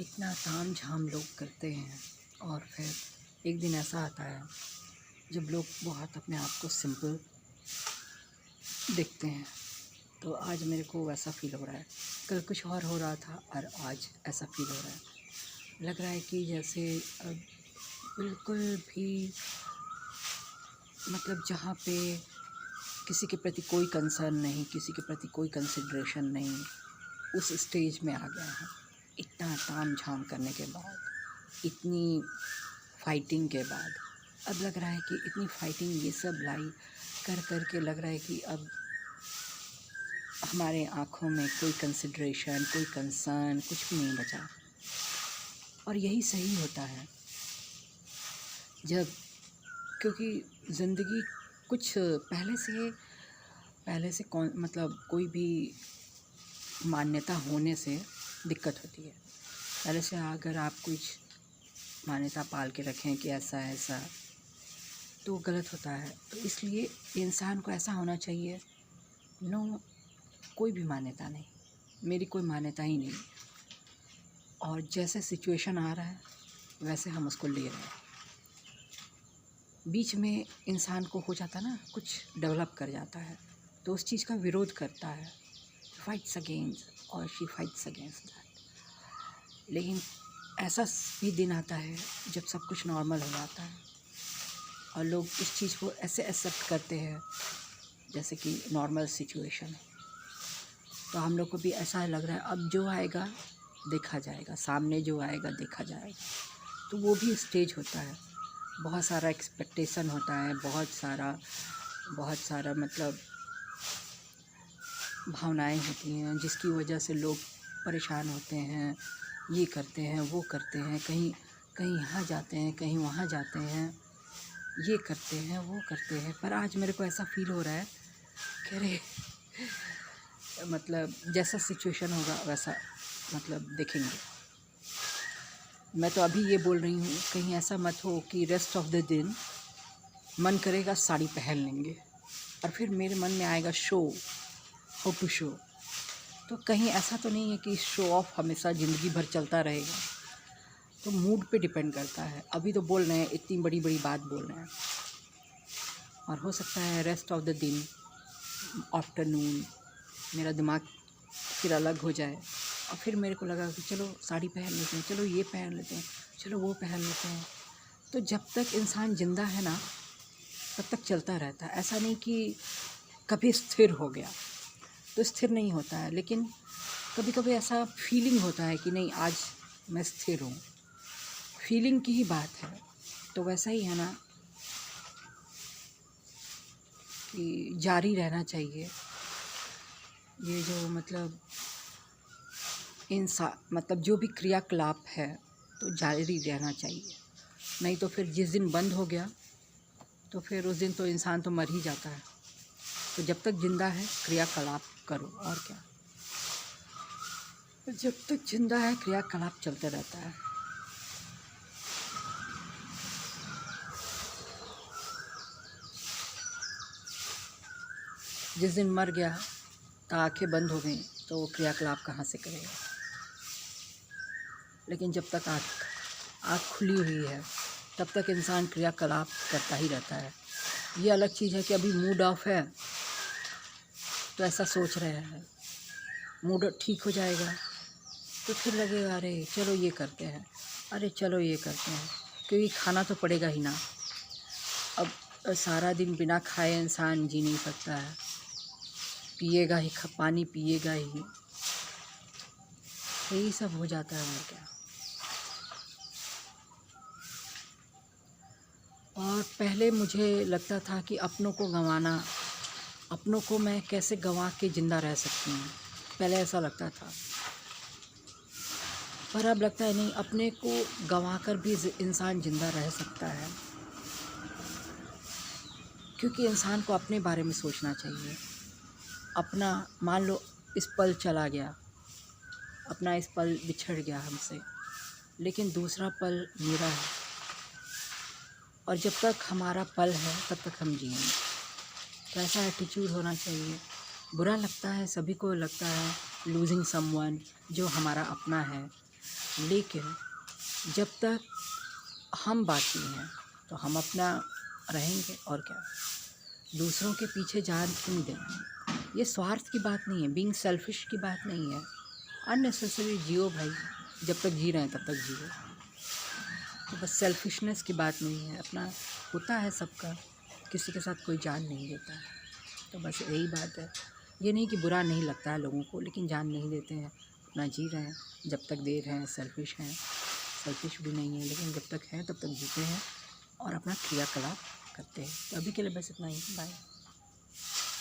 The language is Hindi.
इतना ताम झाम लोग करते हैं और फिर एक दिन ऐसा आता है जब लोग बहुत अपने आप को सिंपल देखते हैं। तो आज मेरे को वैसा फील हो रहा है। कल कुछ और हो रहा था और आज ऐसा फील हो रहा है। लग रहा है कि जैसे अब बिल्कुल भी मतलब जहाँ पे किसी के प्रति कोई कंसर्न नहीं, किसी के प्रति कोई कंसिडरेशन नहीं, उस स्टेज में आ गया है। इतना ताम झाम करने के बाद, इतनी फाइटिंग के बाद अब लग रहा है कि इतनी फाइटिंग ये सब लाई कर कर के लग रहा है कि अब हमारे आँखों में कोई कंसिडरेशन, कोई कंसर्न, कुछ भी नहीं बचा। और यही सही होता है जब, क्योंकि ज़िंदगी कुछ पहले से कौन मतलब कोई भी मान्यता होने से दिक्कत होती है। पहले से अगर आप कुछ मान्यता पाल के रखें कि ऐसा ऐसा, तो गलत होता है। तो इसलिए इंसान को ऐसा होना चाहिए, नो, कोई भी मान्यता नहीं, मेरी कोई मान्यता ही नहीं, और जैसे सिचुएशन आ रहा है वैसे हम उसको ले रहे हैं। बीच में इंसान को हो जाता ना, कुछ डेवलप कर जाता है तो उस चीज़ का विरोध करता है, फाइट्स अगेंस्ट और शी फाइट्स अगेंस्ट दैट। लेकिन ऐसा भी दिन आता है जब सब कुछ नॉर्मल हो जाता है और लोग इस चीज़ को ऐसे एक्सेप्ट करते हैं जैसे कि नॉर्मल सिचुएशन है। तो हम लोग को भी ऐसा लग रहा है अब जो आएगा देखा जाएगा, सामने जो आएगा देखा जाएगा। तो वो भी स्टेज होता है, बहुत सारा एक्सपेक्टेशन होता है, बहुत सारा मतलब भावनाएं होती हैं जिसकी वजह से लोग परेशान होते हैं, ये करते हैं, वो करते हैं, कहीं कहीं यहाँ जाते हैं, कहीं वहाँ जाते हैं, ये करते हैं, वो करते हैं। पर आज मेरे को ऐसा फील हो रहा है कि अरे मतलब जैसा सिचुएशन होगा वैसा मतलब देखेंगे। मैं तो अभी ये बोल रही हूँ, कहीं ऐसा मत हो कि रेस्ट ऑफ द दिन मन करेगा साड़ी पहन लेंगे और फिर मेरे मन में आएगा शो, हाउ टू शो। तो कहीं ऐसा तो नहीं है कि शो ऑफ हमेशा ज़िंदगी भर चलता रहेगा। तो मूड पे डिपेंड करता है। अभी तो बोल रहे हैं, इतनी बड़ी बड़ी बात बोल रहे हैं, और हो सकता है रेस्ट ऑफ द दिन, आफ्टरनून, मेरा दिमाग फिर अलग हो जाए और फिर मेरे को लगा कि चलो साड़ी पहन लेते हैं, चलो ये पहन लेते हैं, चलो वो पहन लेते हैं। तो जब तक इंसान ज़िंदा है ना तब तक चलता रहता है। ऐसा नहीं कि कभी स्थिर हो गया, तो स्थिर नहीं होता है। लेकिन कभी कभी ऐसा फीलिंग होता है कि नहीं आज मैं स्थिर हूँ, फीलिंग की ही बात है। तो वैसा ही है ना कि जारी रहना चाहिए ये जो मतलब जो भी क्रियाकलाप है तो जारी रहना चाहिए। नहीं तो फिर जिस दिन बंद हो गया तो फिर उस दिन तो इंसान तो मर ही जाता है। तो जब तक जिंदा है क्रियाकलाप करो, और क्या। जब तक जिंदा है क्रियाकलाप चलते रहता है। जिस दिन मर गया तो आंखें बंद हो गई तो वो क्रियाकलाप कहाँ से करेगा। लेकिन जब तक आँख खुली हुई है तब तक इंसान क्रियाकलाप करता ही रहता है। ये अलग चीज़ है कि अभी मूड ऑफ है तो ऐसा सोच रहे हैं, मूड ठीक हो जाएगा तो फिर लगेगा अरे चलो ये करते हैं, अरे चलो ये करते हैं, क्योंकि खाना तो पड़ेगा ही ना। अब सारा दिन बिना खाए इंसान जी नहीं सकता है, पिएगा ही, पानी पिएगा ही, यही सब हो जाता है और क्या। और पहले मुझे लगता था कि अपनों को गंवाना, अपनों को मैं कैसे गंवा के ज़िंदा रह सकती हूँ, पहले ऐसा लगता था। पर अब लगता है नहीं, अपने को गंवा कर भी इंसान ज़िंदा रह सकता है। क्योंकि इंसान को अपने बारे में सोचना चाहिए। अपना, मान लो इस पल चला गया, अपना इस पल बिछड़ गया हमसे, लेकिन दूसरा पल मेरा है, और जब तक हमारा पल है तब तक हम जिएंगे। तो ऐसा एटीट्यूड होना चाहिए। बुरा लगता है, सभी को लगता है लूजिंग समवन जो हमारा अपना है, लेकिन जब तक हम बाकी हैं तो हम अपना रहेंगे और क्या, दूसरों के पीछे जान क्यों दें। ये स्वार्थ की बात नहीं है, बीइंग सेल्फिश की बात नहीं है। अननेसेसरी जियो भाई, जब तक जी रहे हैं तब तक जियो। तो बस सेल्फिशनेस की बात नहीं है, अपना होता है सबका, किसी के साथ कोई जान नहीं देता। तो बस यही बात है। ये नहीं कि बुरा नहीं लगता है लोगों को, लेकिन जान नहीं देते हैं, अपना जी रहे हैं, जब तक दे रहे हैं। सेल्फिश हैं, सेल्फिश भी नहीं है, लेकिन जब तक हैं तब तक जीते हैं और अपना क्रियाकलाप करते हैं। तो अभी के लिए बस इतना ही, बाय।